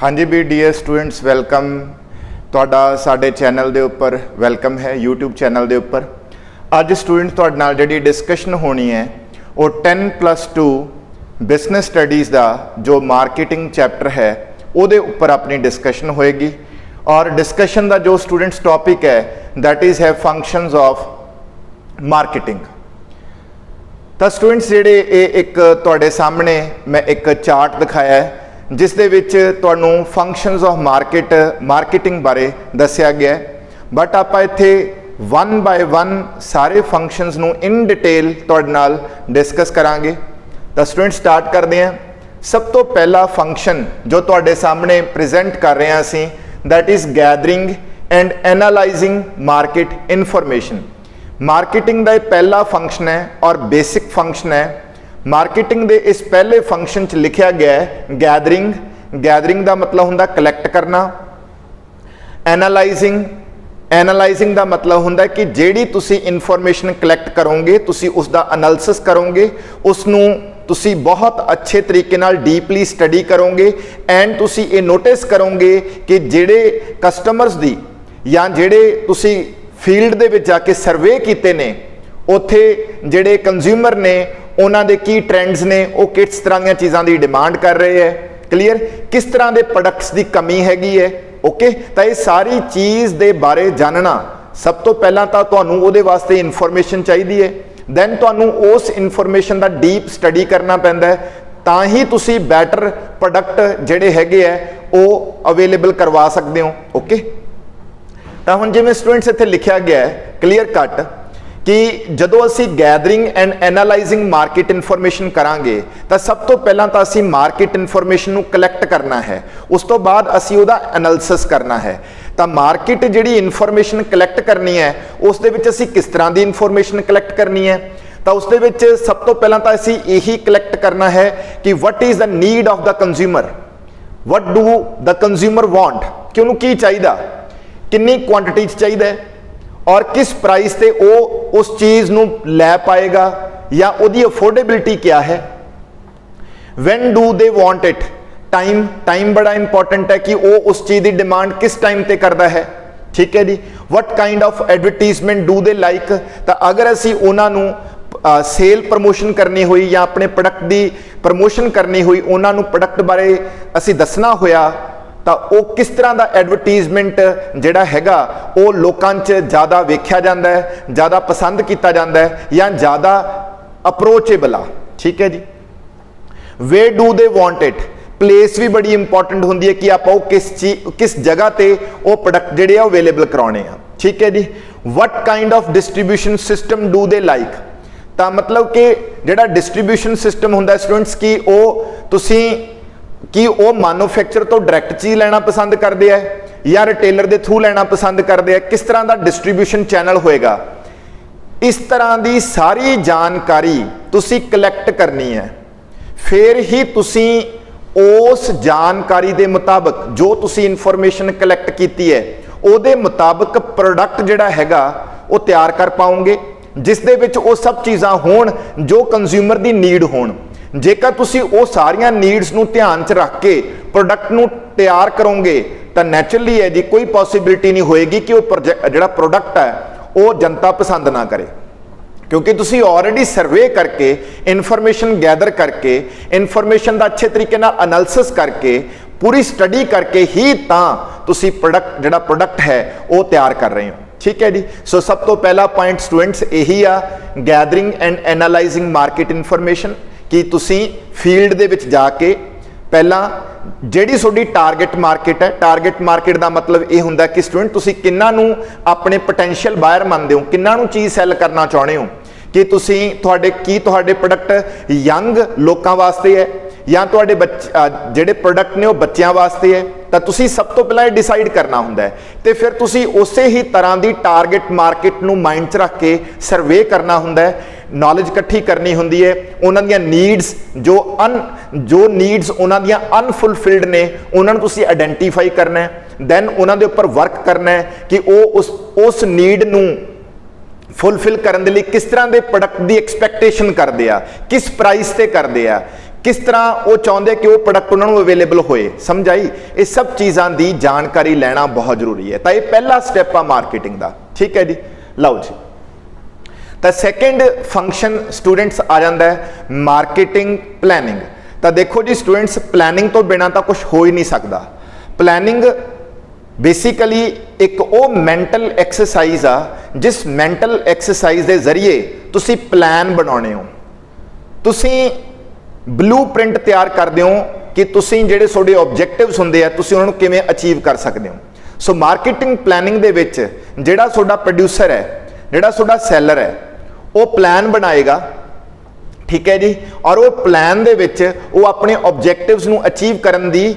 हाँ जी भी dear students welcome तुहाडा साडे चैनल दे उपर वेलकम है यूट्यूब चैनल दे उपर। अज स्टूडेंट तुहाडे नाल जिहड़ी डिस्कशन होनी है वो 10+2 बिजनेस स्टडीज़ का जो मार्केटिंग चैप्टर है उहदे उपर अपनी डिस्कशन होएगी। और डिस्कशन का जो स्टूडेंट्स टॉपिक है दैट इज़ है फंक्शंस ऑफ मार्केटिंग। तो स्टूडेंट्स जिहड़े एक तुहाडे सामने मैं एक चार्ट दिखाया है जिस दे विच तुहानूं फंक्शनस ऑफ मार्केटिंग बारे दस्सिया गया है, बट आपां इत्थे वन बाय वन सारे फंक्शनस नूं इन डिटेल तुहाडे नाल डिस्कस करांगे। तो स्टूडेंट स्टार्ट करते हैं। सब तो पहला फंक्शन जो तुहाडे सामने प्रेजेंट कर रहे हैं असीं that is gathering and analysing market information. Marketing का पहला फंक्शन है और बेसिक फंक्शन है। मार्केटिंग दे इस पहले फंक्शन च लिखा गया है गैदरिंग। गैदरिंग का मतलब होंदा कलैक्ट करना। एनालाइजिंग का मतलब होंदा कि जेड़ी तुसी इनफॉर्मेशन कलैक्ट करोगे तुसी उसका एनालिसिस करोगे, उसनूं तुसी बहुत अच्छे तरीके नाल डीपली स्टडी करोगे एंड तुसी ये नोटिस करोगे कि जेड़े कस्टमर्स दी या जेड़े तुसी फील्ड दे विच जाके सर्वे कीते ने उत्थे जेड़े कंज्यूमर ने उन्हां दे की ट्रेंड्स ने वो किस तरह दी चीज़ों की डिमांड कर रहे हैं। क्लीयर, किस तरह के प्रोडक्ट्स की कमी हैगी है। ओके, तो ये सारी चीज़ दे बारे जानना सब तो पहला तो तुहानूं उहदे वास्ते इनफॉर्मेशन चाहिए है। दैन तुहानूं उस इनफॉर्मेशन का डीप स्टडी करना पैंदा है तां ही तुसी बैटर प्रोडक्ट जिहड़े हैगे है वो अवेलेबल करवा सकते हो। ओके, तो हुण जिवें स्टूडेंट्स इत्थे लिखा गया है क्लीयर कट कि जदों असी gathering and analysing market information करांगे तो सब तो पहला तो असी मार्केट इनफॉर्मेशन नूं कलैक्ट करना है, उस तो बाद असी उहदा एनालिसिस करना है। तो मार्केट जिहड़ी इनफॉर्मेशन कलैक्ट करनी है उस दे विच असी किस तरह की इनफॉर्मेशन कलैक्ट करनी है, तो उस दे विच सब तो पहला तो असी यही कलैक्ट करना है कि what is the need of the consumer, what do the consumer want, कि उन्होंने की चाहिए, कितनी क्वांटिटी चाहिए और किस प्राइस से वो उस चीज़ नूं लै पाएगा या उहदी अफोर्डेबिलिटी क्या है। When do they want it, time बड़ा इंपॉर्टेंट है कि वो उस चीज़ की डिमांड किस टाइम ते करता है। ठीक है जी। What kind of advertisement do they like, तो अगर असी उन्हां नूं सेल प्रमोशन करनी हुई या अपने प्रोडक्ट की प्रमोशन करनी हुई उन्हां नूं प्रोडक्ट बारे असी दसना होया तो वो किस तरह का एडवरटीजमेंट जिहड़ा हैगा वो लोकां च ज़्यादा वेख्या जाता है, ज़्यादा पसंद किया जाता है या ज़्यादा अप्रोचेबल आ। ठीक है जी। Way do they want it, place भी बड़ी इंपॉर्टेंट होंदी है कि आप किस जगह ते वो प्रोडक्ट जिहड़े अवेलेबल कराने हैं। ठीक है जी। What kind of distribution system do they like, तो मतलब कि जिहड़ा डिस्ट्रीब्यूशन सिस्टम होंदा स्टूडेंट्स की वो तुसी कि वो मैन्युफैक्चर तो डायरैक्ट चीज़ लेना पसंद करते हैं या रिटेलर के थ्रू लेना पसंद करते हैं, किस तरह का डिस्ट्रीब्यूशन चैनल होएगा, इस तरह की सारी जानकारी तुसी कलैक्ट करनी है। फिर ही तुसी उस जानकारी के मुताबिक जो तुसी इनफॉर्मेशन कलैक्ट की है उहदे मुताबिक प्रोडक्ट जिहड़ा हैगा वो तैयार कर पाओगे जिस दे विच वो सब चीज़ां होण जो कंज्यूमर की नीड होण। जेकर तुसी वो सारियां नीड्स नूं ध्यान च रख के प्रोडक्ट नूं तैयार करोगे तो नैचुरली है जी कोई पॉसिबिलिटी नहीं होएगी कि वो जिहड़ा प्रोडक्ट है वो जनता पसंद ना करे, क्योंकि तुसी ऑलरेडी सर्वे करके इनफॉर्मेशन गैदर करके इनफॉर्मेशन का अच्छे तरीके नाल एनालिसिस करके पूरी स्टडी करके ही तां तुसी प्रोडक्ट जिहड़ा प्रोडक्ट है वो तैयार कर रहे हो। ठीक है जी। सो सब तो पहला पॉइंट स्टूडेंट्स यही आ gathering and analysing market information कि तुसी फील्ड दे विच जाके पहला जिहड़ी तुहाडी टारगेट मार्केट है, टारगेट मार्केट का मतलब ये हुंदा कि स्टूडेंट तुसी किन्ना नूं अपने पोटेंशियल बायर मनदे हो, किन्ना नूं चीज़ सैल करना चाहुंदे हो, कि तुसी तुहाडे प्रोडक्ट यंग लोकां वास्ते है या तुहाडे जिहड़े प्रोडक्ट ने वो बच्चों वास्ते है, तो तुसी सब तो पहला डिसाइड करना हुंदा है। तो फिर तुसी उसे ही तरह की टारगेट मार्केट नूं माइंड च रख के सर्वे करना हुंदा है, नॉलेज इकट्ठी करनी हुंदी है, उन्हां दियां नीड्स जो नीड्स उन्हां दियां अनफुलफिल्ड ने उन्हां तुसी आइडेंटिफाई करना है, दैन उन्हां दे उपर वर्क करना है कि वो उस नीड नूं फुलफिल करने के लिए किस तरह के प्रोडक्ट की एक्सपैक्टेशन करते हैं, किस प्राइस से करते हैं, किस तरह वो चाहते कि वो प्रोडक्ट उन्होंने अवेलेबल होए, समझ आई। ये सब चीज़ों की जानकारी लेना बहुत जरूरी है। तो ये पहला स्टैप आ मार्केटिंग का, ठीक है जी। लो जी, तो सैकेंड फंक्शन स्टूडेंट्स आ जाता है मार्केटिंग प्लैनिंग। तो देखो जी स्टूडेंट्स, प्लैनिंग तो बिना तो कुछ हो ही नहीं सकता। प्लैनिंग बेसिकली एक वो मैंटल एक्सरसाइज आ जिस मैंटल एक्सरसाइज के जरिए तुसी प्लान बनाने हो, तुसी ब्लू प्रिंट तैयार करते हो कि तुसी जेडे तुहाडे ऑब्जेक्टिव्स हुंदे आ तुसी उन्हां नूं किवें अचीव कर सकते हो। सो मार्केटिंग प्लैनिंग दे विच जेड़ा तुहाडा प्रोड्यूसर है, जेड़ा तुहाडा सैलर है, वो प्लान बनाएगा, ठीक है जी। और वो प्लान दे विच वो अपने ऑब्जेक्टिव्स नूं अचीव करन दी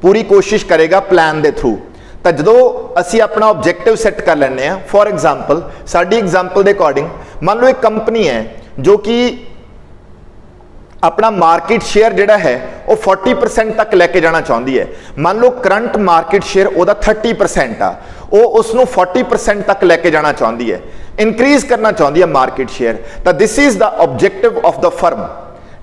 पूरी कोशिश करेगा प्लान दे थ्रू। तो जो असी अपना ऑब्जेक्टिव सैट कर लेने, फॉर एग्जाम्पल साडी एग्जाम्पल के अकॉर्डिंग मान लो एक कंपनी है जो कि अपना मार्केट शेयर जिहड़ा है वो 40% तक लैके जाना चाहती है। मान लो करंट मार्केट शेयर उसका 30% आ, वो उसनों 40% तक लैके जाना चाहती है, इंक्रीज करना चाहती है मार्केट शेयर। तो this is the objective of the firm,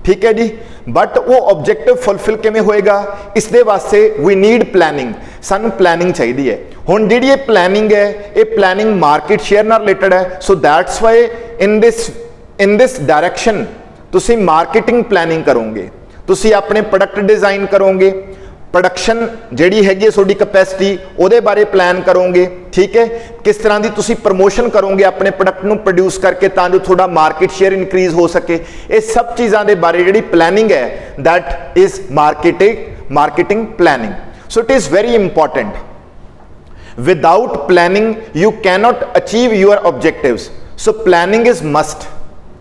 ठीक है जी। बट वो ऑब्जेक्टिव फुलफिल किवें होएगा, इस दे वास्ते वी नीड प्लैनिंग, सानू प्लैनिंग चाहिए है। हुण जिहड़ी ये प्लैनिंग है, ये प्लैनिंग मार्केट शेयर नाल रिलेटेड है। So that's why in this direction तुसी मार्केटिंग प्लैनिंग करोगे, तुसी अपने प्रोडक्ट डिजाइन करोगे, प्रोडक्शन जिहड़ी हैगी तुहाडी कैपेसिटी उहदे बारे प्लान करोगे, ठीक है। किस तरह की तुसी प्रमोशन करोगे अपने प्रोडक्ट नूं प्रोड्यूस करके तां जो थोड़ा मार्केट शेयर इंक्रीज हो सके। ये सब चीज़ों के बारे जिहड़ी प्लैनिंग है that is marketing planning. So it is very important. Without planning you cannot achieve your objectives. So planning is must,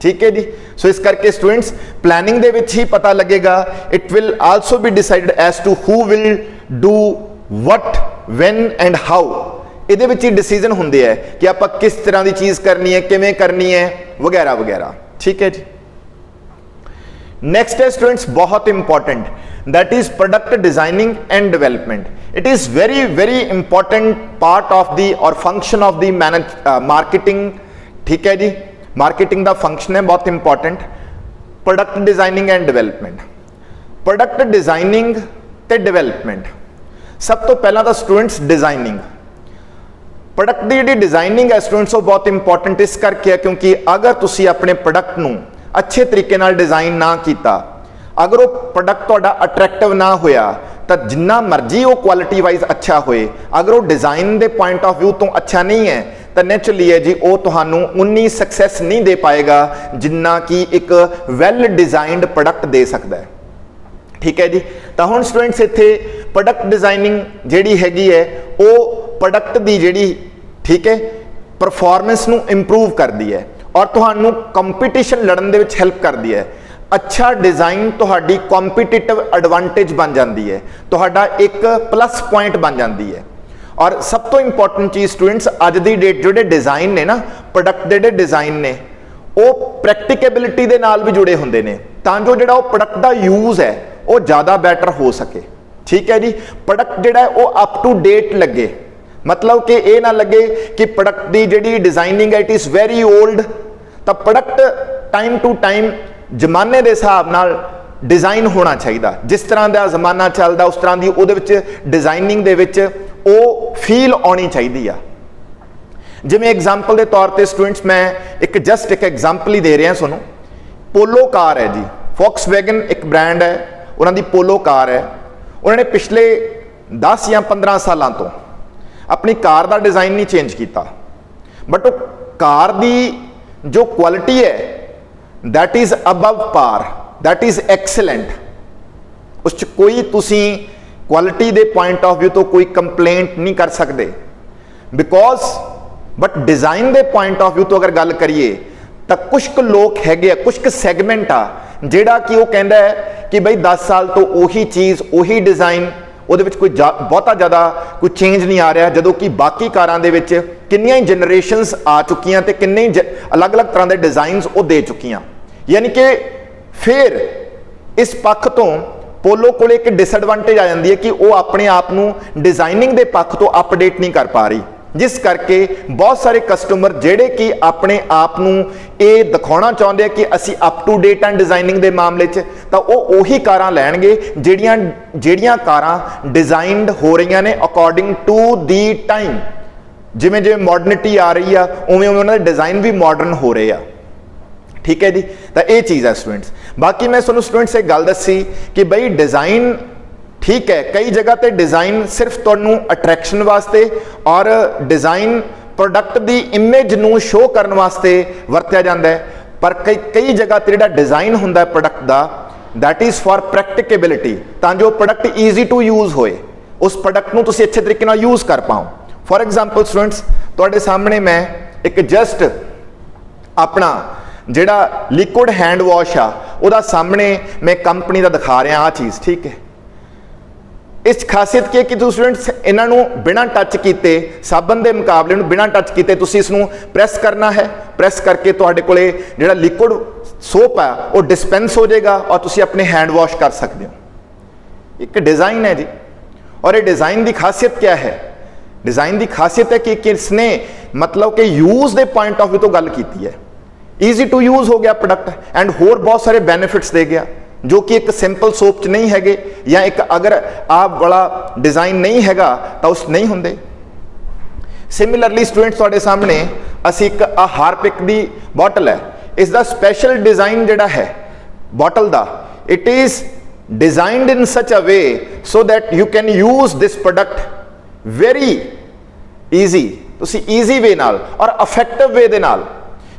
ठीक है जी। सो इस करके स्टूडेंट्स प्लैनिंग दे विच ही पता लगेगा। It will also be decided as to who will do what when and how. इहदे विच ही decision हुंदे है कि आपां किस तरह की चीज़ करनी है, किवें करनी है, वगैरह वगैरह, ठीक है जी। नेक्स्ट है स्टूडेंट्स बहुत important, that is product designing and development. It is very very important part of the और फंक्शन ऑफ द मार्केटिंग, ठीक है जी। मार्केटिंग का फंक्शन है बहुत important, product designing and development. Product designing ते डेवलपमेंट, सब तो पहला तो स्टूडेंट्स डिजाइनिंग, प्रोडक्ट की जी डिजाइनिंग है स्टूडेंट्स वो बहुत इंपॉर्टेंट इस करके है क्योंकि अगर तुसी अपने प्रोडक्ट नूं अच्छे तरीके नाल डिजाइन ना किया, अगर वो प्रोडक्ट तुहाडा अट्रैक्टिव ना होया तो जिन्ना मर्जी वो क्वालिटी वाइज अच्छा होए, अगर वो डिजाइन के पॉइंट ऑफ व्यू तो अच्छा नहीं है तो नैचुरली है जी वो तुहानू उन्नी सक्सैस नहीं दे पाएगा जिन्ना कि एक वैल डिजाइंड प्रोडक्ट दे सकता है, ठीक है जी। तो हुण स्टूडेंट्स इत्थे प्रोडक्ट डिजाइनिंग जिहड़ी हैगी है वो प्रोडक्ट की जिहड़ी, ठीक है, परफॉर्मेंस नू इंप्रूव करती है और तुहानू कंपीटिशन लड़न दे विच हेल्प करती है। अच्छा डिजाइन तुहाडी कॉम्पीटिटिव एडवांटेज बन जाती है, तुहाडा एक प्लस पॉइंट बन जाती है। और सब तो इंपॉर्टेंट चीज़ स्टूडेंट्स अज दी डेट जो डिजाइन ने ना, प्रोडक्ट के डिजाइन ने वो प्रैक्टिकेबिलिटी के नाल भी जुड़े होंगे ने तां जो जिहड़ा वो प्रोडक्ट का यूज़ है वो ज़्यादा बैटर हो सके, ठीक है जी। प्रोडक्ट जिहड़ा है वो अप टू डेट लगे, मतलब कि ये ना लगे कि प्रोडक्ट की जिहड़ी डिजाइनिंग है इट इज़ वेरी ओल्ड। तो प्रोडक्ट टाइम टू टाइम जमाने के हिसाब नाल डिजाइन होना चाहिए, जिस तरह का जमाना चलता उस तरह की उहदे विच डिजाइनिंग दे विच वो फील आनी चाहिए। जिवें एग्जाम्पल के तौर पर स्टूडेंट्स मैं एक जस्ट एक एग्जाम्पल ही दे रहा सुनो। पोलो कार है जी, वॉक्सवैगन एक ब्रांड है, उन्होंने पोलो कार है। उन्होंने पिछले 10 या 15 सालों तो अपनी कार का डिजाइन नहीं चेंज किया, बट वो कार की जो क्वालिटी है that is above par, that is excellent. उस कोई तुसी क्वालिटी दे पॉइंट ऑफ व्यू तो कोई कंप्लेंट नहीं कर सकते बिकॉज, बट डिजाइन दे पॉइंट ऑफ व्यू तो अगर गल करिए तो कुछ लोग हैगे, कुछ सैगमेंट आ जिहड़ा कि वो कहता है कि भाई 10 साल तो उही चीज़ उही डिजाइन ਉਹਦੇ ਵਿੱਚ कोई बहुता ज़्यादा कोई चेंज नहीं आ रहा, जदों कि बाकी कारां दे विच किन्नियां जनरेशनस आ चुकियां ते किन्ने अलग अलग तरह के डिजाइनस वो दे चुकियां। यानी कि फिर इस पक्ष तो पोलो को एक डिसएडवांटेज आ जाती है कि वो अपने आप को डिजाइनिंग के पक्ष तो अपडेट नहीं कर पा रही। जिस करके बहुत सारे कस्टमर जिहड़े कि अपने आप नूं ये दिखाउणा चाहुंदे आ कि असी अप टू डेट हैं डिजाइनिंग के मामले च, तो वो उही कारां लैणगे ਜਿਹੜੀਆਂ कारां डिजाइनड हो रही ने अकॉर्डिंग टू दी टाइम। जिवें जिवें मॉडर्निटी आ रही है उवें उवें उन्हां दे डिजाइन भी मॉडर्न हो रहे आ। ठीक है जी, तो ये चीज़ है स्टूडेंट्स। बाकी मैं तुहानूं स्टूडेंट्स एक गल दसी कि बई डिज़ाइन ठीक है, कई जगह ते डिज़ाइन सिर्फ तुहानूं अट्रैक्शन वास्ते और डिज़ाइन प्रोडक्ट की इमेज नूं शो करन वास्ते वरत्या जाता है, पर कई जगह ते जिहड़ा डिज़ाइन हुंदा है प्रोडक्ट का दैट इज़ फॉर प्रैक्टिकेबिलिटी, तां जो प्रोडक्ट ईजी टू यूज़ होए, उस प्रोडक्ट नूं तुसीं अच्छे तरीके नाल यूज़ कर पाओ। फॉर एग्जाम्पल स्टूडेंट्स तुहाडे सामने मैं एक जस्ट अपना जिहड़ा लिक्विड हैंड वॉश आ उहदा सामने मैं कंपनी का दिखा रहा आ चीज़। ठीक है, इस खासियत की है कि स्टूडेंट्स इन्हां नूं बिना टच कीते साबन के मुकाबले नूं बिना टच कीते तुसीं इसनूं प्रैस करना है, प्रैस करके तुहाडे कोले जिहड़ा लिक्विड सोप है वो डिस्पेंस हो जाएगा और तुसीं अपने हैंड वॉश कर सकते हो। एक डिज़ाइन है जी, और ये डिज़ाइन की खासियत क्या है? डिज़ाइन की खासियत है कि किसने मतलब कि यूज़ के पॉइंट ऑफ व्यू तो गल की है, ईजी टू यूज़ हो गया प्रोडक्ट एंड होर बहुत सारे बेनिफिट्स दे गया जो कि एक सिंपल सोप च नहीं है, या एक अगर आप वाला डिज़ाइन नहीं हैगा तो उस नहीं होंगे। सिमिलरली स्टूडेंट्स तुहाडे सामने असी एक हारपिक की बॉटल है, इसका स्पैशल डिज़ाइन जिहड़ा है बॉटल का, it is designed in such a way so that you can use this product very easy, तुसी ईजी वे नाल और अफेक्टिव वे दे नाल,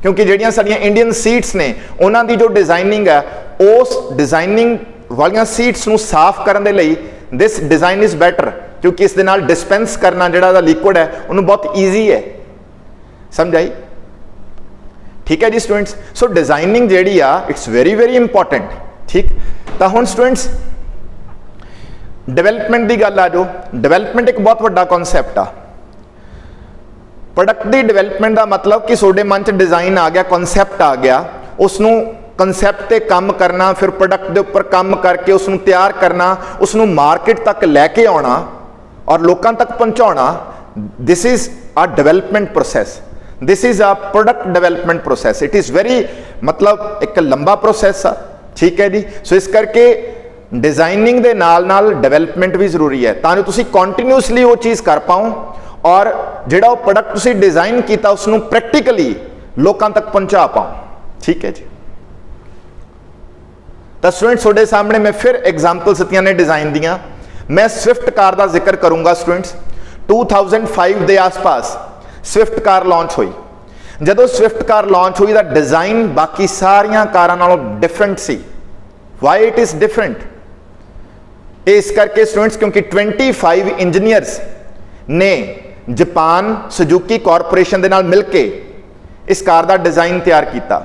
क्योंकि ਜਿਹੜੀਆਂ ਸਾਡੀਆਂ इंडियन सीट्स ने ਉਹਨਾਂ ਦੀ जो डिजाइनिंग है उस डिजाइनिंग वाली सीट्स ਨੂੰ साफ करने ਦੇ ਲਈ दिस डिजाइन इज़ बैटर, क्योंकि इस दे नाल डिस्पेंस करना ਜਿਹੜਾ लिक्विड है उन्होंने बहुत ईजी है। समझ आई? ठीक है जी स्टूडेंट्स, सो डिजाइनिंग ਜਿਹੜੀ ਆ इट्स वेरी वेरी इंपॉर्टेंट। ठीक, तो हुण स्टूडेंट्स डिवेलपमेंट की गल आ जाओ। डिवेलपमेंट एक बहुत बड़ा कॉन्सैप्ट आ। प्रोडक्ट की डिवेलपमेंट का मतलब कि ਤੁਹਾਡੇ मन च डिजाइन आ गया, कॉन्सैप्ट आ गया, उसनों कॉन्सैप्ट ते काम करना, फिर प्रोडक्ट के उपर काम करके उसनों तैयार करना, उसनों मार्केट तक लैके आना और लोगों तक पहुँचाना। This is a development process, this is a product development process. It is very मतलब एक लंबा प्रोसैस आ। ठीक है जी, सो इस करके डिजाइनिंग के नाल नाल डिवेलपमेंट भी जरूरी है, तां जो तुसीं कॉन्टीन्यूसली वो चीज़ कर पाओ और जिहड़ा प्रोडक्ट तुसीं डिजाइन किया उसनूं प्रैक्टिकली लोगों तक पहुँचा पाओ। ठीक है जी, तो स्टूडेंट्स तुहाडे सामने मैं फिर एग्जाम्पल्स दित्तियां ने डिजाइन दियां। मैं स्विफ्ट कार का जिक्र करूँगा स्टूडेंट्स। 2005 के आस पास स्विफ्ट कार लॉन्च हुई। जदों स्विफ्ट कार लॉन्च हुई तो डिजाइन बाकी सारिया कारां नालों डिफरेंट सी। Why it is different? इस करके स्टूडेंट्स क्योंकि 25 इंजीनियर्स ने जापान सुजुकी कॉरपोरेशन के नाल मिल के इस कार का डिज़ाइन तैयार किया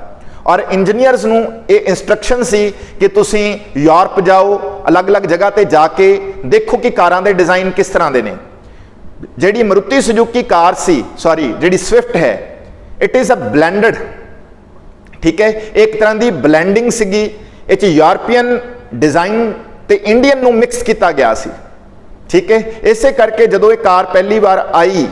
और इंजीनियर्स नूं ये इंस्ट्रक्शन सी कि तुसीं यूरोप जाओ, अलग अलग जगह ते जाके देखो कि कारां दे डिज़ाइन किस तरह के ने। जिहड़ी मारुति सुजुकी कार सी, सॉरी जिहड़ी स्विफ्ट है, इट इज़ अ ब्लैंडड। ठीक है, एक तरह की ब्लैंडिंग सीगी, इह यूरोपियन डिज़ाइन ते इंडियन नूं मिक्स किया गया सी। ठीक है, इसे करके जदों ये कार पहली बार आई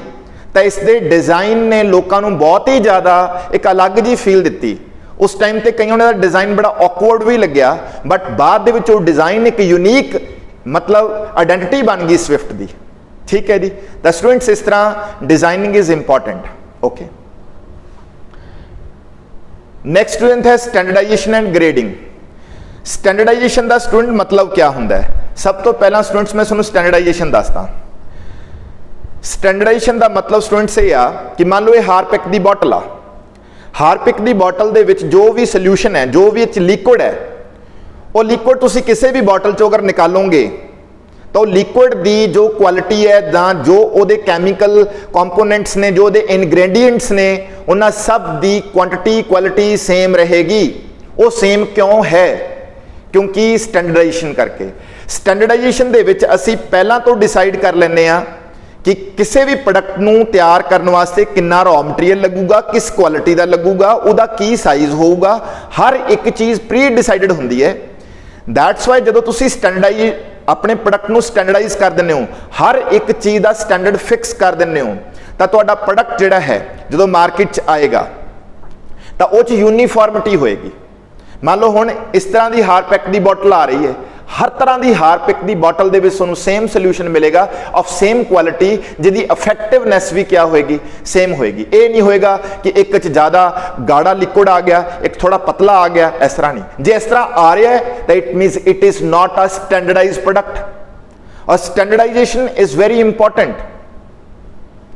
तो इसके डिज़ाइन ने लोगों को बहुत ही ज़्यादा एक अलग जी फील दी। उस टाइम ते कईयों का डिज़ाइन बड़ा ऑकवर्ड भी लग्या, बट बाद दे विच वो डिज़ाइन एक यूनीक मतलब आइडेंटिटी बन गई स्विफ्ट की। ठीक है जी, तो स्टूडेंट्स इस तरह designing is important. Okay, next student है स्टैंडर्डाइजेशन एंड ग्रेडिंग। स्टैंडर्डाइजेशन का स्टूडेंट मतलब क्या होंदा है? सब तो पहला स्टूडेंट्स मैं तुहानूं स्टैंडर्डाइजेशन दसदा। स्टैंडर्डाइजेशन का मतलब स्टूडेंट्स ये आ कि मान लो ये हारपिक की बॉटल आ, हारपिक की बॉटल दे विच जो भी सोल्यूशन है, जो भी लिक्विड है, वो लिक्विड तुसीं किसी भी बॉटल चो अगर निकालोगे तो लिक्विड की जो क्वालिटी है जां जो उहदे कैमिकल कंपोनेंट्स ने, जो उहदे इनग्रेडिएंट्स ने, उन्हां सब की क्वांटिटी क्वालिटी सेम रहेगी। वो सेम क्यों है? क्योंकि स्टैंडर्डाइजेशन करके। स्टैंडर्डाइजेशन दे विच असी पहला तो डिसाइड कर लैंदे आ कि किसी भी प्रोडक्ट नूं तैयार करने वास्ते कितना रॉ मटीरियल लगूगा, किस क्वालिटी का लगूगा, उहदा की साइज होऊगा, हर एक चीज़ प्री डिसाइडेड हुंदी है। दैट्स वाई जदों तुसीं स्टैंडर्डाइज अपने प्रोडक्ट नूं स्टैंडर्डाइज कर दिंदे हो, हर एक चीज़ का स्टैंडर्ड फिक्स कर दिंदे हो, ਤਾਂ ਤੁਹਾਡਾ ਪ੍ਰੋਡਕਟ ਜਿਹੜਾ ਹੈ ਜਦੋਂ ਮਾਰਕੀਟ 'ਚ ਆਏਗਾ ਤਾਂ ਉਹ 'ਚ ਯੂਨੀਫਾਰਮਿਟੀ ਹੋਏਗੀ। ਮੰਨ ਲਓ ਹੁਣ ਇਸ ਤਰ੍ਹਾਂ ਦੀ ਹਾਰਪਿਕ ਦੀ ਬੋਟਲ ਆ ਰਹੀ ਹੈ, ਹਰ ਤਰ੍ਹਾਂ ਦੀ ਹਾਰਪਿਕ ਦੀ ਬੋਟਲ ਦੇ ਵਿੱਚ ਤੁਹਾਨੂੰ ਸੇਮ ਸੋਲੂਸ਼ਨ ਮਿਲੇਗਾ ਆਫ ਸੇਮ ਕੁਆਲਿਟੀ, ਜਿਹਦੀ ਇਫੈਕਟਿਵਨੈਸ ਵੀ ਕਿਆ ਹੋਏਗੀ, ਸੇਮ ਹੋਏਗੀ। ਇਹ ਨਹੀਂ ਹੋਏਗਾ ਕਿ ਇੱਕ 'ਚ ਜ਼ਿਆਦਾ ਗਾੜਾ ਲਿਕੁਇਡ ਆ ਗਿਆ, ਇੱਕ ਥੋੜਾ ਪਤਲਾ ਆ ਗਿਆ, ਇਸ ਤਰ੍ਹਾਂ ਨਹੀਂ। ਜੇ ਇਸ ਤਰ੍ਹਾਂ ਆ ਰਿਹਾ ਹੈ ਤਾਂ it means it is not a standardised product, ਔਰ ਸਟੈਂਡਰਡਾਈਜੇਸ਼ਨ ਇਜ਼ ਵੈਰੀ ਇੰਪॉर्टेंट,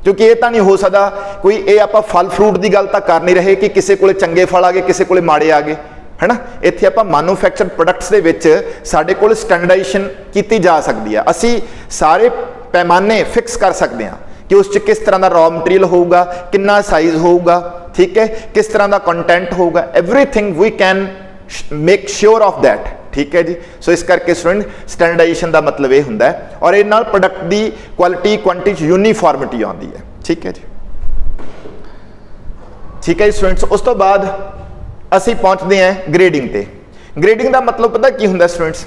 ਕਿਉਂਕਿ ਇਹ ਤਾਂ ਨਹੀਂ ਹੋ ਸਕਦਾ ਕੋਈ, ਇਹ ਆਪਾਂ ਫਲ ਫਰੂਟ ਦੀ ਗੱਲ ਤਾਂ ਕਰ ਨਹੀਂ ਰਹੇ ਕਿ ਕਿਸੇ ਕੋਲੇ ਚੰਗੇ ਫਲ ਆ ਗਏ ਕਿਸੇ ਕੋਲੇ ਮਾੜੇ ਆ ਗਏ, है ना। ਇੱਥੇ ਆਪਾਂ ਮੈਨੂਫੈਕਚਰਡ ਪ੍ਰੋਡਕਟਸ ਦੇ ਵਿੱਚ ਸਾਡੇ ਕੋਲ ਸਟੈਂਡਰਡਾਈਜੇਸ਼ਨ ਕੀਤੀ ਜਾ ਸਕਦੀ ਹੈ। ਅਸੀਂ ਸਾਰੇ ਪੈਮਾਨੇ ਫਿਕਸ ਕਰ ਸਕਦੇ ਹਾਂ ਕਿ ਉਸ 'ਚ ਕਿਸ ਤਰ੍ਹਾਂ ਦਾ ਰॉ ਮਟੀਰੀਅਲ ਹੋਊਗਾ, ਕਿੰਨਾ ਸਾਈਜ਼ ਹੋਊਗਾ, ਠੀਕ ਹੈ, ਕਿਸ ਤਰ੍ਹਾਂ ਦਾ ਕੰਟੈਂਟ ਹੋਊਗਾ, everything we can make sure of that, ठीक है जी। सो इस करके स्टूडेंट स्टैंडर्डाइजेशन का मतलब ये होंगे और ये प्रोडक्ट की क्वालिटी क्वांटिटी यूनीफॉर्मिटी आती है, ठीक है जी। ठीक है जी स्टूडेंट्स, उस तो बाद असी पहुंचते हैं ग्रेडिंग ते। ग्रेडिंग का मतलब पता की होंगे स्टूडेंट्स,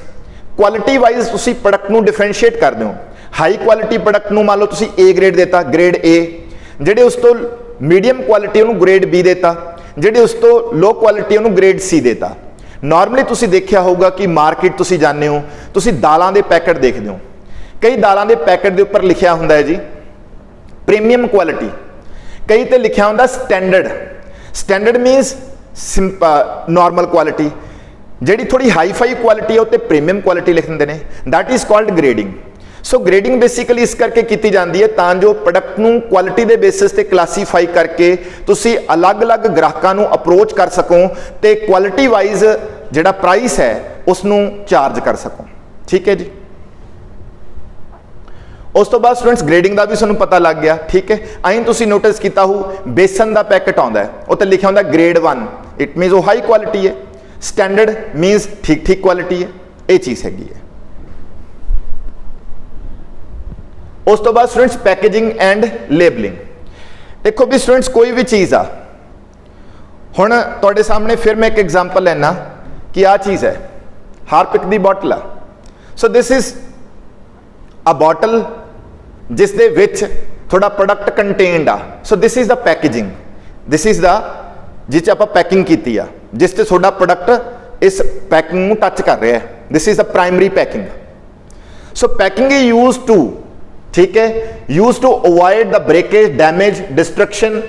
क्वालिटी वाइज तुसी प्रोडक्ट नू डिफरेंशिएट करते हो। हाई क्वालिटी प्रोडक्ट नू मान लो तुसी ए ग्रेड देता, ग्रेड ए, जेडे उस तो मीडियम क्वालिटी उन्होंने ग्रेड बी देता, जेडे उस तो लो क्वालिटी उन्होंने ग्रेड सी देता। नॉर्मली तुसी देखिया होगा कि मार्केट तुसी जाने हो, तुसी दालां दे पैकेट देखते हो, कई दालां दे पैकेट दे उपर लिखिया हुंदा है जी प्रीमियम क्वालिटी, कई ते लिखिया हुंदा स्टैंडर्ड। स्टैंडर्ड मीनस नॉर्मल क्वालिटी, जिहड़ी थोड़ी हाई फाई क्वालिटी है उत्ते प्रीमियम क्वालिटी लिख दिंदे ने, that is called grading. So grading basically इस करके की जाती है तां जो प्रोडक्ट नूं क्वालिटी के बेसिस ते क्लासीफाई करके तुसी अलग अलग ग्राहकां नूं अप्रोच कर सको ते क्वालिटी वाइज जिहड़ा प्राइस है उसनूं चार्ज कर सको, ठीक है जी। उस तो बाद स्टूडेंट्स ग्रेडिंग का भी तुहानूं पता लग गया, ठीक है। आई तुसी नोटिस किया हो बेसन का पैकेट आउंदा है, उत्ते लिखिया हुंदा ग्रेड 1, इट मीनस वो हाई क्वालिटी है। स्टैंडर्ड मीनस ठीक ठीक क्वालिटी है, ये चीज़ हैगी है। उस तो बाद स्टूडेंट्स पैकेजिंग एंड लेबलिंग। देखो भी स्टूडेंट्स कोई भी चीज़ आ, हुण तुहाडे सामने फिर मैं एक एग्जाम्पल लैना कि आ चीज़ है हारपिक दी बॉटल आ। So this is a bottle जिस दे विच थोड़ा प्रोडक्ट कंटेन्ड आ। So this is the packaging, this is the जिस आपां पैकिंग कीती आ, जिस ते थोड़ा प्रोडक्ट इस पैकिंग नूं टच कर रहा है, this is the primary packing. So packing is use to, ठीक है, use to avoid the breakage, damage, destruction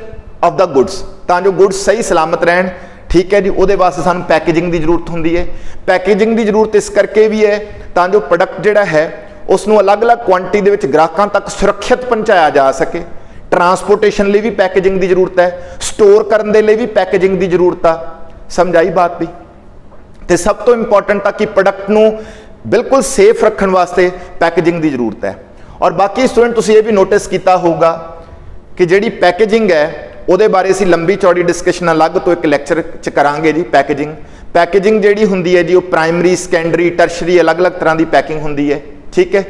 of the goods, तां जो गुड्स सही सलामत रहन, ठीक है जी। उहदे वास्ते सानूं पैकेजिंग की जरूरत होंदी है। पैकेजिंग की जरूरत इस करके भी है तां जो प्रोडक्ट जिहड़ा है उसनूं अलग अलग क्वांटिटी दे विच ग्राहकां तक सुरक्षित पहुंचाया जा सके। ट्रांसपोर्टेशन लई भी पैकेजिंग की जरूरत है, स्टोर करन दे लई भी पैकेजिंग की जरूरत आ। समझ आई बात भी। ते सब तो इंपॉर्टेंट आ कि प्रोडक्ट नूं बिल्कुल सेफ रखने वास्ते पैकेजिंग की जरूरत है। और बाकी स्टूडेंट तुसीं ये भी नोटिस किया होगा कि जिहड़ी पैकेजिंग है उहदे बारे असीं लंबी चौड़ी डिस्कशन अलग तो एक लैक्चर च करांगे जी। पैकेजिंग जिहड़ी हुंदी है जी वो प्राइमरी, सैकेंडरी, टर्शरी अलग अलग तरह की पैकिंग हुंदी है, ठीक है।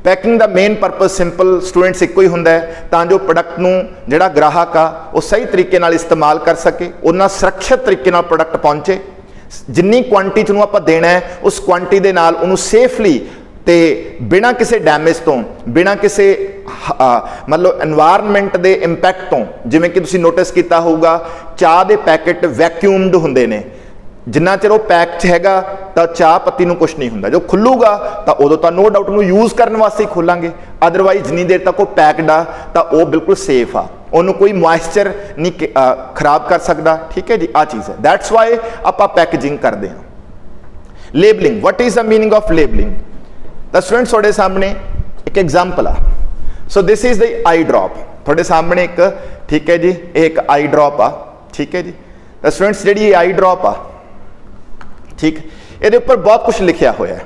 पैकिंग का मेन परपज सिंपल स्टूडेंट्स इक्को ही हुंदा है तां जो प्रोडक्ट नूं जिहड़ा ग्राहक आ वो सही तरीके नाल इस्तेमाल कर सके, उन्ना सुरक्षित तरीके नाल प्रोडक्ट पहुंचे। जिन्नी क्वांटिटी नूं आपां देना है उस क्वांटिटी दे नाल उहनूं सेफली ते बिना किसी डैमेज तो, बिना किसी मतलब एनवायरनमेंट के इंपैक्ट तो, जिवें कि तुसीं नोटिस किया होगा चाह के पैकेट वैक्यूम्ड हुंदे ने, जिन्ना चिर वो पैक च हैगा तो चाह पत्ती नूं कुछ नहीं हुंदा, जो खुलूगा तो उदों तो नो डाउट उहनूं यूज़ करने वास्ते ही खोलांगे, अदरवाइज जिन्नी देर तक वो पैकड आ तो वो बिल्कुल सेफ आ, उन्होंने कोई मॉइस्चर नहीं खराब कर सकता, ठीक है जी। आ चीज़ है, दैट्स वाई आपां पैकेजिंग करते हैं। Labelling, what is the meaning of labelling? तो स्टूडेंट्स थोड़े सामने एक एग्जाम्पल आ। So this is the eye drop, थोड़े सामने एक, ठीक है जी, एक आई ड्रॉप आ, ठीक है जी। तो स्टूडेंट्स जी आई ड्रॉप आ, ठीक, ये उपर बहुत कुछ लिखा हुआ है,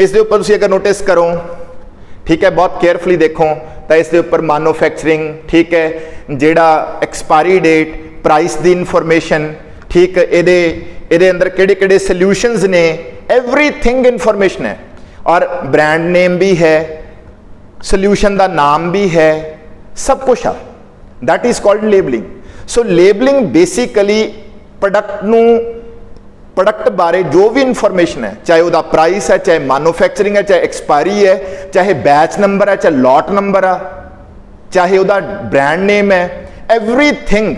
इस उपर तुसीं अगर नोटिस करो, ठीक है, बहुत केयरफुली देखो तो इस उपर मैन्युफैक्चरिंग, ठीक है, जेड़ा एक्सपायरी डेट, प्राइस की इनफॉर्मेशन, ठीक है, ये अंदर किहड़े-किहड़े सॉल्यूशंस ने, एवरीथिंग इनफॉर्मेशन है और ब्रांड नेम भी है, सॉल्यूशन का नाम भी है, सब कुछ है। That is called labelling. So labelling basically product बारे जो भी इनफॉर्मेशन है, चाहे वह प्राइस है, चाहे मैन्युफैक्चरिंग है, चाहे एक्सपायरी है, चाहे बैच नंबर है, चाहे लॉट नंबर है, चाहे ਉਹਦਾ ब्रांड नेम है, एवरीथिंग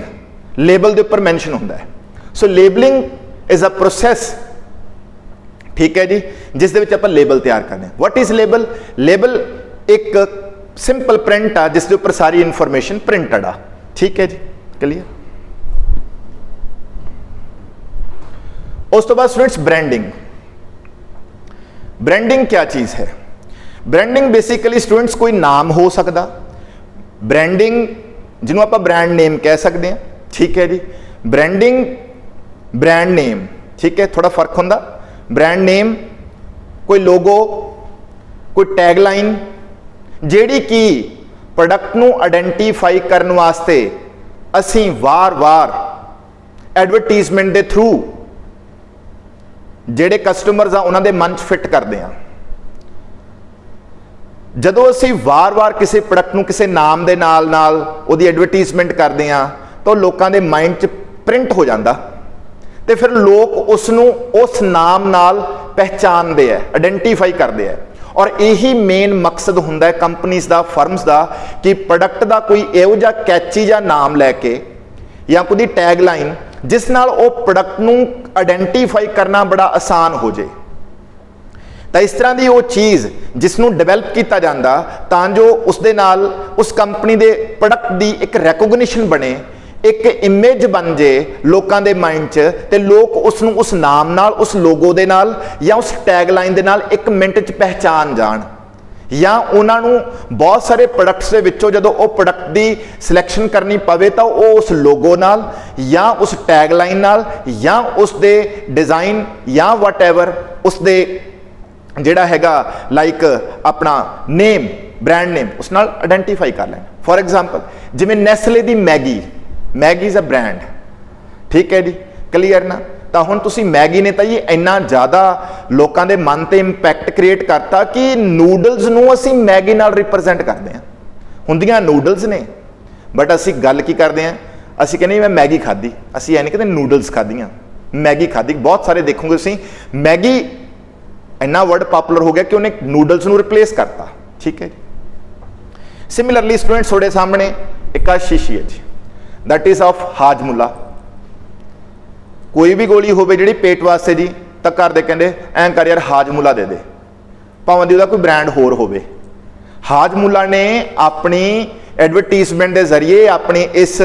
लेबल के उपर मैंशन होंदा है। सो लेबलिंग इज अ प्रोसैस, ठीक है जी, जिस दे विच आपां लेबल तैयार करते हैं। What is label? लेबल एक सिंपल प्रिंट आ जिस दे उपर सारी इन्फॉर्मेशन प्रिंटड आ, ठीक है जी, क्लियर। उस तो बाद स्टूडेंट्स ब्रांडिंग। ब्रांडिंग क्या चीज है? ब्रांडिंग बेसिकली स्टूडेंट्स कोई नाम हो सकता, ब्रांडिंग जिन्हों आप ब्रांड नेम कह सकते हैं, ठीक है जी। ब्रांडिंग ब्रांड नेम, ठीक है, थोड़ा फर्क होंदा। ब्रांड नेम कोई लोगो, कोई टैगलाइन जिहड़ी कि प्रोडक्ट नूं आइडेंटिफाई करने वास्ते असीं वार-वार एडवरटाइजमेंट के थ्रू ਜਿਹੜੇ ਕਸਟਮਰਸ ਆ ਉਹਨਾਂ ਦੇ ਮਨ 'ਚ ਫਿੱਟ ਕਰਦੇ ਆ। ਜਦੋਂ ਅਸੀਂ ਵਾਰ-ਵਾਰ ਕਿਸੇ ਪ੍ਰੋਡਕਟ ਨੂੰ ਕਿਸੇ ਨਾਮ ਦੇ ਨਾਲ ਉਹਦੀ ਐਡਵਰਟਾਈਜ਼ਮੈਂਟ ਕਰਦੇ ਆ ਤਾਂ ਲੋਕਾਂ ਦੇ ਮਾਈਂਡ 'ਚ ਪ੍ਰਿੰਟ ਹੋ ਜਾਂਦਾ ਤੇ ਫਿਰ ਲੋਕ ਉਸ ਨੂੰ ਉਸ ਨਾਮ ਨਾਲ ਪਹਿਚਾਨਦੇ ਆ, ਆਇਡੈਂਟੀਫਾਈ ਕਰਦੇ ਆ। ਔਰ ਇਹੀ ਮੇਨ ਮਕਸਦ ਹੁੰਦਾ ਹੈ ਕੰਪਨੀਆਂ ਦਾ, ਫਰਮਸ ਦਾ, ਕਿ ਪ੍ਰੋਡਕਟ ਦਾ ਕੋਈ ਇਹੋ ਜਿਹਾ ਕੈਚੀ ਜਿਹਾ ਨਾਮ ਲੈ ਕੇ ਜਾਂ ਕੋਈ ਟੈਗਲਾइन जिस नाल वो प्रोडक्ट नूं आइडेंटिफाई करना बड़ा आसान हो जाए। तो इस तरह की वो चीज़ जिसनों डिवेलप किया जाता तां जो उस दे नाल उस कंपनी के प्रोडक्ट की एक रैकोगनिशन बने, एक इमेज बन जाए लोगों के माइंड च, ते लोग उसनों उस नाम नाल, उस लोगो दे नाल या उस टैगलाइन दे नाल एक मिनट च पहचान जान। या उन्होंने बहुत सारे प्रोडक्ट्स के विचों जो वो प्रोडक्ट की सिलैक्शन करनी पवे तो वो उस लोगो नाल या उस टैगलाइन नाल या उस दे डिज़ाइन या वट एवर उस दे जिहड़ा हैगा लाइक अपना नेम, ब्रांड नेम उस नाल आइडेंटिफाई कर लें। फॉर एग्जाम्पल जिवें नेस्ले की Maggi, Maggi is a brand, ठीक है जी, क्लीयर ना। तो हुण तुसी मैगी ने तो ये इन्ना ज़्यादा लोगों के मन पर इंपैक्ट क्रिएट करता कि नूडल्स नूं असीं मैगी नाल रिप्रजेंट करते हैं। हुंदियां नूडल्स ने बट असीं गल की करते हैं, असीं कहने मैं मैगी खाधी, असीं ऐ नहीं कहते नूडल्स खादियां, मैगी खाधी। बहुत सारे देखोगे तुसीं मैगी इन्ना वर्ड पॉपुलर हो गया कि उन्हें नूडल्स नूं रिप्लेस करता, ठीक है जी। सिमिलरली स्टूडेंट्स थोड़े सामने एक शीशी है जी, दैट इज ऑफ हाजमुला। कोई भी गोली हो जी पेट वास्ते जी तो घर दे कहते ऐं कर यार हाजमुला दे दे, भावें दी कोई ब्रांड होर होवे। हाजमुला ने अपनी एडवरटाइजमेंट के जरिए अपने इस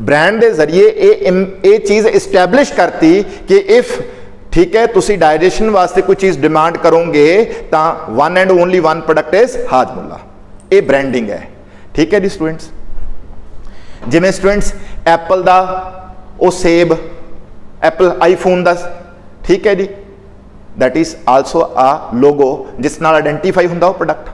ब्रांड के जरिए ये चीज़ इस्टैबलिश करती कि इफ ठीक है तुसी डाइजेशन वास्ते कोई चीज़ डिमांड करोगे तो one and only one product is Hajmola. ये ब्रांडिंग है, ठीक है जी स्टूडेंट्स। जिवें स्टूडेंट्स एप्पल का वो सेब, एप्पल आईफोन का, ठीक है जी, that is also a logo जिस नाल आइडेंटिफाई हुंदा वो प्रोडक्ट।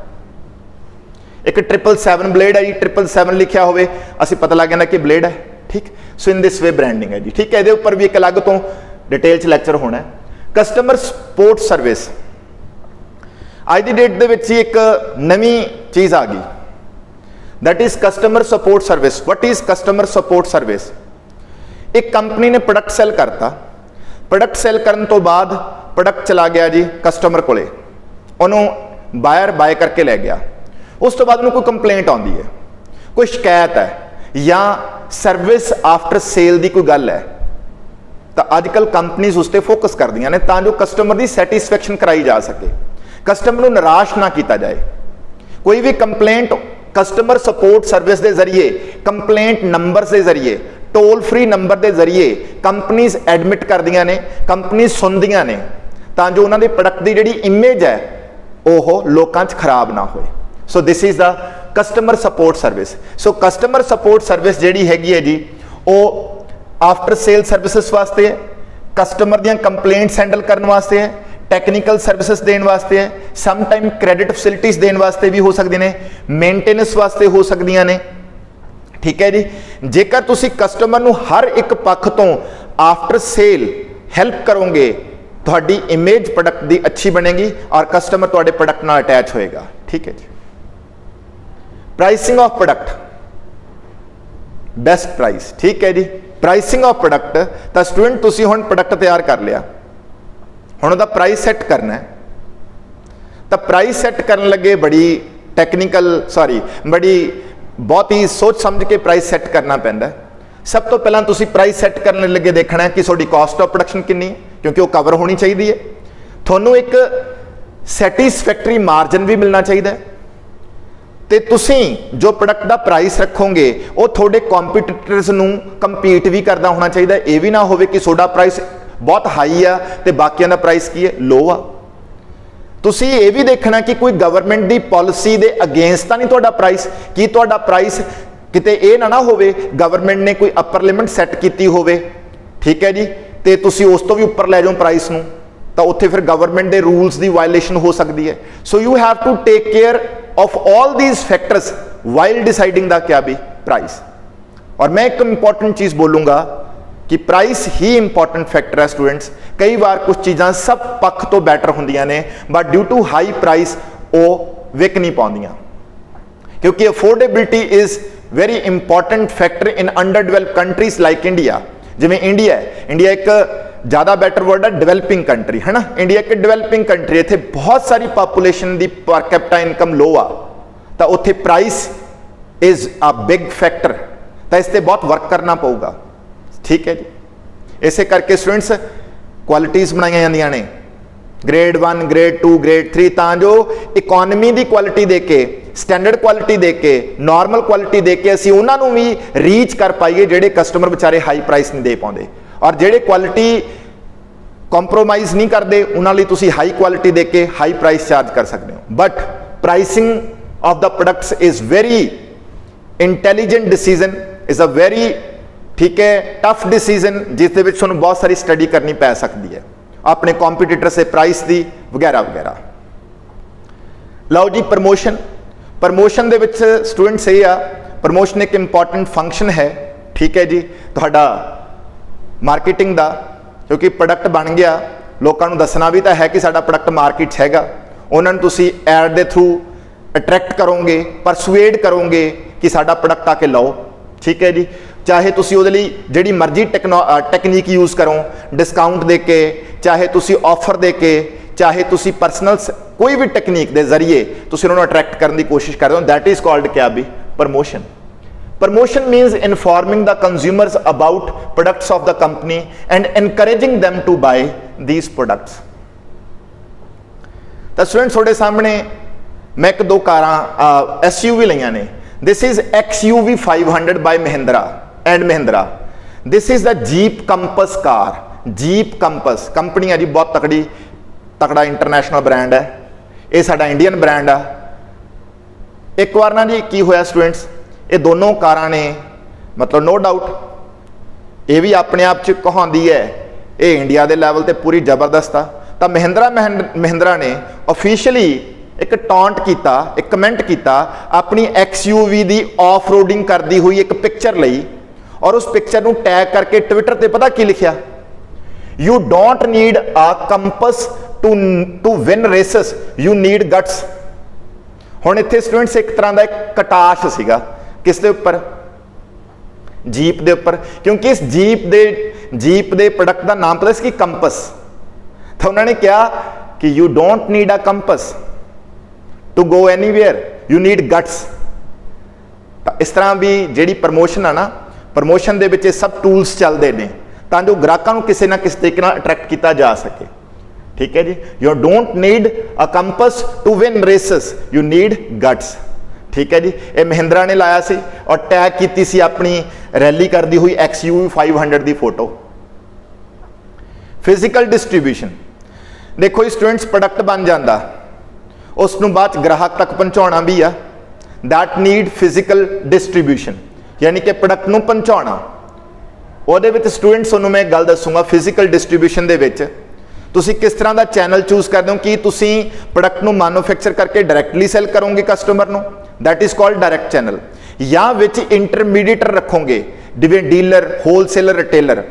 एक 777 ब्लेड है जी, 777 लिखा होवे असीं पता लग जाता कि ब्लेड है, ठीक। सो इन दिस वे ब्रांडिंग है जी, ठीक है। इहदे उपर भी एक अलग तो डिटेल च लैक्चर होना है। कस्टमर सपोर्ट सर्विस अज की डेट दे विच एक नवी चीज़ आ गई, that is customer support service. What is customer support service? एक कंपनी ने प्रोडक्ट सेल करता, प्रोडक्ट सेल करने तो बाद प्रोडक्ट चला गया जी कस्टमर कोले, उन्होंने बायर बाय करके लै गया। उस तो बाद उन्होंने कोई कंप्लेंट आती है, कोई शिकायत है या सर्विस आफ्टर सेल की कोई गल है, तो अजकल कंपनीज उस पर फोकस कर दी ने ताकि कस्टमर की सैटिस्फैक्शन कराई जा सके, कस्टमर को निराश ना किया जाए। कोई भी कंप्लेंट कस्टमर सपोर्ट सर्विस के जरिए, कंप्लेंट नंबर के जरिए, टोल फ्री नंबर के जरिए कंपनीज एडमिट कर दियां ने, कंपनीज सुनदियां ने ताकि उन्होंने प्रोडक्ट की जी इमेज है वह लोगों खराब ना होए। So this is the customer support service. So customer support service जी हैगी है जी वो आफ्टर सेल सर्विसेज वास्ते है, कस्टमर दियां कंप्लेंट्स हैंडल करने वास्ते है, टैक्नीकल सर्विसेज देने वास्ते है, सम टाइम क्रेडिट फैसिलिटीज देने वास्ते भी हो सकती ने, मेनटेनेंस वास्ते हो सकदियां ने, ठीक है जी। जेकर तुसी कस्टमर नूं हर एक पक्ष तो आफ्टर सेल हैल्प करोगे तुहाडी इमेज प्रोडक्ट की अच्छी बनेगी और कस्टमर तुहाडे प्रोडक्ट नाल अटैच होएगा, ठीक है जी। Pricing of product, best price, ठीक है जी। प्राइसिंग ऑफ प्रोडक्ट तो स्टूडेंट तुसी हुण प्रोडक्ट तैयार कर लिया, हुण उहदा प्राइस सैट करना है, तो प्राइस सैट करन लगे बड़ी टेक्निकल बड़ी बहुत ही सोच समझ के प्राइस सैट करना पैंदा है। सब तो पहला तुसी प्राइस सैट करने लगे देखना है कि थोड़ी कॉस्ट ऑफ प्रोडक्शन कितनी है, क्योंकि वो कवर होनी चाहिए है। थोनों एक सैटिस्फैक्टरी मार्जिन भी मिलना चाहिए, तो तुसी जो प्रोडक्ट का प्राइस रखोगे वो थोड़े कॉम्पीटिटर्स नूं कंपीट भी करना होना चाहिए। ये भी ना होवे कि थोड़ा प्राइस बहुत हाई आ ते बाकियां दा प्राइस की है लो आ। तुसी ये भी देखना कि कोई गवर्नमेंट की पॉलिसी दे अगेंस्ट तो नहीं तुहाडा प्राइस, कि तुहाडा प्राइस किते ये ना होवे गवर्नमेंट ने कोई अपर लिमिट सैट की होवे, ठीक है जी, तो तुसी उस तो भी उपर लै जाओ प्राइस नूं, तो उत्थे फिर गवर्नमेंट के रूल्स की वायलेशन हो सकती है। So you have to take care of all these factors while deciding the क्या भी प्राइस। और मैं एक इंपॉर्टेंट चीज बोलूंगा कि प्राइस ही इंपॉर्टेंट फैक्टर है स्टूडेंट्स। कई बार कुछ चीज़ां सब पक्ष तो बैटर होंदियां ने, but due to high price वो विक नहीं पाउंदियां, क्योंकि affordability is very important factor in under develop countries like India. जिवें इंडिया है, इंडिया एक ज़्यादा बैटर वर्ड है डिवेलपिंग कंट्री है ना, इंडिया एक डिवेलपिंग कंट्री, इत्थे बहुत सारी पॉपूलेशन की पर कैपिटा इनकम लो आ, तो उत्थे price is a big factor, तो इस पर बहुत वर्क करना पऊगा, ठीक है जी। इसे करके स्टूडेंट्स क्वालिटीज़ बनाई जांदियां ने, ग्रेड 1 ग्रेड 2 ग्रेड 3, तां जो इकोनॉमी की क्वालिटी दे के, स्टैंडर्ड क्वालिटी दे के, नॉर्मल क्वालिटी दे के असीं उन्हां नूं भी रीच कर पाइए जिहड़े कस्टमर बेचारे हाई प्राइस नहीं दे पाउंदे, और जिहड़े क्वालिटी कॉम्प्रोमाइज़ नहीं करते उन्हां लई तुसीं हाई क्वालिटी दे के हाई प्राइस चार्ज कर सकते हो। But pricing of the products is very intelligent decision, is a very, ठीक है, टफ डिसीजन, जिस दे विच तुहानूं बहुत सारी स्टडी करनी पै सकती है अपने कॉम्पीटिटर से प्राइस दी वगैरह वगैरह। लो जी प्रमोशन, प्रमोशन दे विच स्टूडेंट्स ये आ, प्रमोशन एक इंपॉर्टेंट फंक्शन है, ठीक है जी, तुहाडा मार्केटिंग दा, क्योंकि प्रोडक्ट बन गया लोगों को दसना भी तो है कि साडा प्रोडक्ट मार्केट हैगा, उन्होंने तुसी एड के थ्रू अट्रैक्ट करोगे, परसुएड करोगे कि साडा प्रोडक्ट आके लो, ठीक है जी। चाहे तुसी उहदे लई जिहड़ी मर्जी टैक्नीक यूज़ करो, डिस्काउंट दे के, चाहे तुसी ऑफर दे के, चाहे तुसी पर्सनल कोई भी टैक्नीक के जरिए तुसी उन्होंने अट्रैक्ट करने की कोशिश कर रहे हो, दैट इज़ कॉल्ड क्या भी promotion. Promotion means informing the consumers about products of the company and encouraging them to buy these products. तो स्टूडेंट्स थोड़े सामने मैं एक दो कारां SUV लिया ने। This is XUV 500 by Mahindra and Mahindra. This is the Jeep Compass car. Jeep Compass company है जी, बहुत तकड़ा इंटरनेशनल ब्रांड है, ये साडा इंडियन ब्रांड आ। एक बार ना जी की होया स्टूडेंट्स, ये दोनों कारां ने मतलब नो डाउट ये भी अपने आप च कहाउंदी है, ये इंडिया के लैवल ते पूरी जबरदस्त आ। तो महिंद्रा ने ऑफिशियली एक टॉन्ट किया, एक कमेंट किया अपनी XUV की ऑफ रोडिंग करती हुई एक पिक्चर लई, और उस पिक्चर को टैग करके ट्विटर पर पता की लिखा, you don't need a compass to win races, you need guts. हुण इत्थे स्टूडेंट्स एक तरह का एक कटाश सीगा किस दे उपर, जीप दे उपर, क्योंकि इस जीप दे प्रोडक्ट का नाम पता सी कंपस। तो उन्होंने कहा कि you don't need a compass to go anywhere, you need guts. तो इस तरह भी जी प्रमोशन है ना, प्रमोशन दे विच सब टूल्स चलते हैं तां जो ग्राहकों को किसी ना किसी तरीके अट्रैक्ट किया जा सके, ठीक है जी। You don't need a compass to win races, you need guts, ठीक है जी। ये महिंद्रा ने लाया सी और टैग की सी अपनी रैली करती हुई XUV 500 की फोटो। फिजिकल डिस्ट्रीब्यूशन देखो स्टूडेंट्स, प्रोडक्ट बन जाता उसनों बाद ग्राहक तक पहुँचाना भी आ, दैट नीड फिजिकल डिस्ट्रीब्यूशन, यानी कि प्रोडक्ट नूं पहुँचाना। ਉਹਦੇ ਵਿੱਚ स्टूडेंट्स ਤੁਹਾਨੂੰ मैं गल दसूँगा फिजिकल डिस्ट्रीब्यूशन ਦੇ ਵਿੱਚ ਤੁਸੀਂ किस तरह का चैनल चूज करते हो कि ਤੁਸੀਂ प्रोडक्ट ਨੂੰ मैन्युफैक्चर करके डायरैक्टली सैल करोगे कस्टमर ਨੂੰ, that is called direct channel, या विच इंटरमीडिएटर रखोगे जिवें डीलर, होलसेलर, रिटेलर।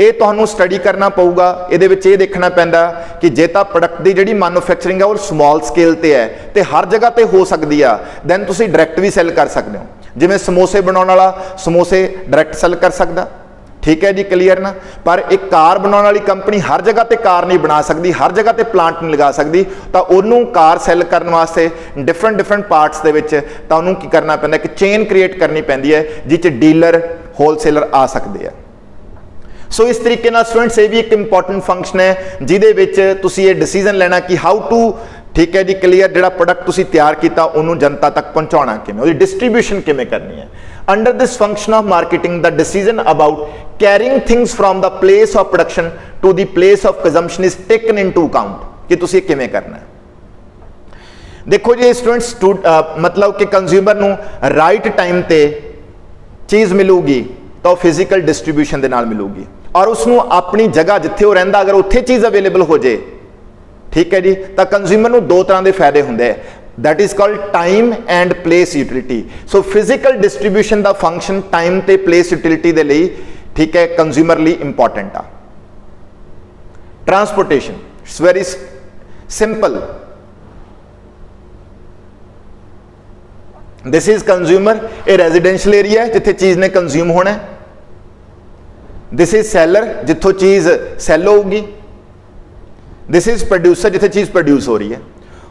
ये तुहानूं स्टडी करना पऊगा, ये देखना पैंदा कि जे तां प्रोडक्ट की जिहड़ी मैन्युफैक्चरिंग है वो स्मॉल स्केल ते है तो हर जगह ते हो सकती है, दैन तुसीं डायरैक्ट भी सैल कर सकते हो। जिवें समोसे बनाने वाला समोसे डायरैक्ट सैल कर सकदा, ठीक है जी, क्लीयर ना। पर एक कार बनाने वाली कंपनी हर जगह ते कार नहीं बना सकती, हर जगह ते प्लांट नहीं लगा सकती, तो उन्होंने कार सैल करने वास्ते डिफरेंट पार्ट्स दे विच तां उन्होंने की करना पैंदा, एक चेन क्रिएट करनी पैंदी है जिस डीलर होलसेलर आ सकते हैं। सो इस तरीके नाल स्टूडेंट्स ये भी एक इंपॉर्टेंट फंक्शन है जिहदे विच तुसीं ये डिसीजन लेना कि हाउ टू, ठीक है जी, क्लीयर, जिहड़ा प्रोडक्ट तुसीं तैयार किया उन्होंने जनता तक पहुँचाना किवें, उसदी डिस्ट्रीब्यूशन किवें करनी है। Under this function of marketing the decision about carrying things from the place of production to the place of consumption is taken into account कि तुसीं किवें करना है। देखो जी स्टूडेंट्स, मतलब कि कंज्यूमर नूं राइट टाइम ते चीज़ मिलूगी तो फिजिकल डिस्ट्रीब्यूशन दे नाल मिलूगी, और उसनों अपनी जगह जिथे वो रहिंदा अगर उत्थे चीज़ अवेलेबल हो जाए, ठीक है जी, तो कंज्यूमर नूं दो तरह के फायदे होंदे हैं, that is called time and place utility. So physical distribution का फंक्शन टाइम ते प्लेस यूटिलिटी दे लई, ठीक है, कंज्यूमर लिए इंपॉर्टेंट आ। Transportation it's very simple, this is consumer, ये रेजिडेंशियल एरिया है जिथे चीज़ ने कंज्यूम होना है, दिस इज सैलर जिथों चीज़ सैल होगी, दिस इज प्रोड्यूसर जिथे चीज़ प्रोड्यूस हो रही है।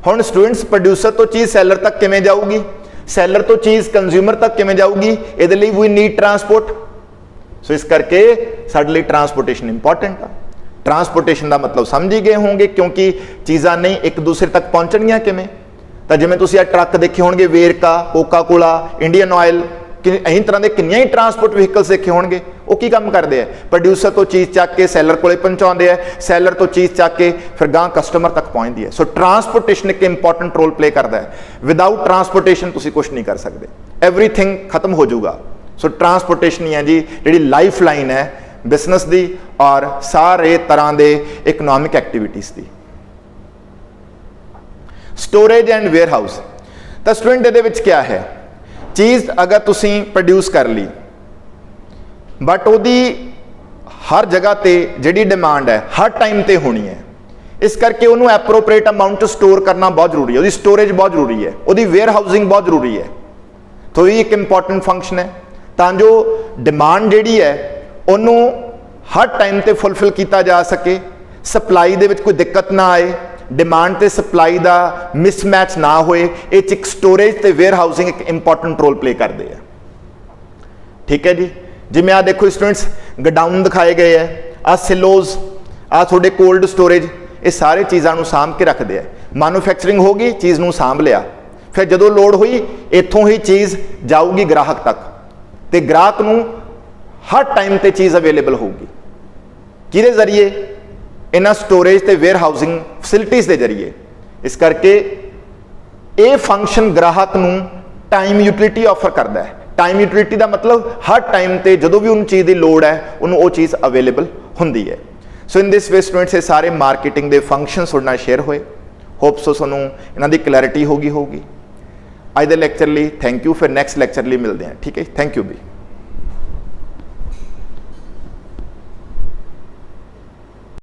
हुण स्टूडेंट्स, प्रोड्यूसर तो चीज़ सैलर तक किवें जाऊगी, सैलर तो चीज़ कंज्यूमर तक किवें जाऊगी, इहदे लई वी नीड ट्रांसपोर्ट। सो इस करके साडे लई ट्रांसपोर्टेशन इंपॉर्टेंट आ। ट्रांसपोर्टेशन का मतलब समझ ही गए होंगे, क्योंकि चीज़ां नहीं एक दूसरे तक पहुँचणगियां किवें, तो जिवें तुसीं आ ट्रक देखे होणगे, Verka, Coca Cola, Indian Oil, कई तरह के किन्नियां ही ट्रांसपोर्ट व्हीकल्स देखे होणगे, वो की काम करते हैं, प्रोड्यूसर तो चीज़ चक के सैलर को पहुँचाते हैं, सैलर तो चीज़ चक के फिर गांह कस्टमर तक पहुँचती है। सो ट्रांसपोर्टेशन एक इंपॉर्टेंट रोल प्ले करता है, विदाउट ट्रांसपोर्टेशन तुसीं कुछ नहीं कर सकते, एवरीथिंग खत्म हो जाऊगा। सो ट्रांसपोर्टेशन ही है जी जी लाइफ लाइन है बिजनेस की और सारे तरह के इकनॉमिक एक्टिविटीज़ की। स्टोरेज एंड वेयर हाउस, तो स्टूडेंट ये क्या है, चीज़ अगर तुसीं प्रोड्यूस कर ली बट उहदी हर जगह ते जिहड़ी डिमांड है हर टाइम ते होनी है, इस करके उन्होंने एप्रोप्रिएट अमाउंट स्टोर करना बहुत जरूरी है, उसकी स्टोरेज बहुत जरूरी है, उसकी वेयर हाउसिंग बहुत जरूरी है। तो ये एक इंपॉर्टेंट फंक्शन है ताकि जो डिमांड जिहड़ी है उन्होंने हर टाइम ते फुलफिल किया जा सके, सप्लाई दे विच कोई दिक्कत ना आए, डिमांड ते सप्लाई का मिसमैच ना होए, एक स्टोरेज ते वेयर हाउसिंग एक इंपॉर्टेंट रोल प्ले करते हैं। ठीक है जी, जिवें आ देखो स्टूडेंट्स गोडाउन दिखाए गए हैं, आ सिलोज, आ थोड़े कोल्ड स्टोरेज, ये सारे चीज़ों सांभ के रखते हैं। मैन्युफैक्चरिंग होगी, चीज़ नूं सांभ लिया, फिर जो लोड़ हुई इत्थों ही चीज़ जाऊगी ग्राहक तक, तो ग्राहक नूं हर टाइम ते चीज़ अवेलेबल होगी, किहदे जरिए, इन्हां स्टोरेज ते वेयर हाउसिंग फैसिलिटीज़ के जरिए। इस करके ये फंक्शन ग्राहक नूं टाइम यूटिलिटी ऑफर करता है। टाइम यूटिलिटी का मतलब हर टाइम ते जो भी उन चीज़ की लोड़ है उन्होंने वो चीज़ अवेलेबल होंदी है। सो इन दिस वे स्टूडेंट्स ये सारे मार्केटिंग के फंक्शन तुहाडे नाल शेयर होए, होप सो तुहानूं इन्हां दी क्लैरिटी होगी। अज दे लैक्चर लिए थैंक यू, फिर नैक्सट लैक्चर लिए मिलते हैं। ठीक है, थैंक यू भी।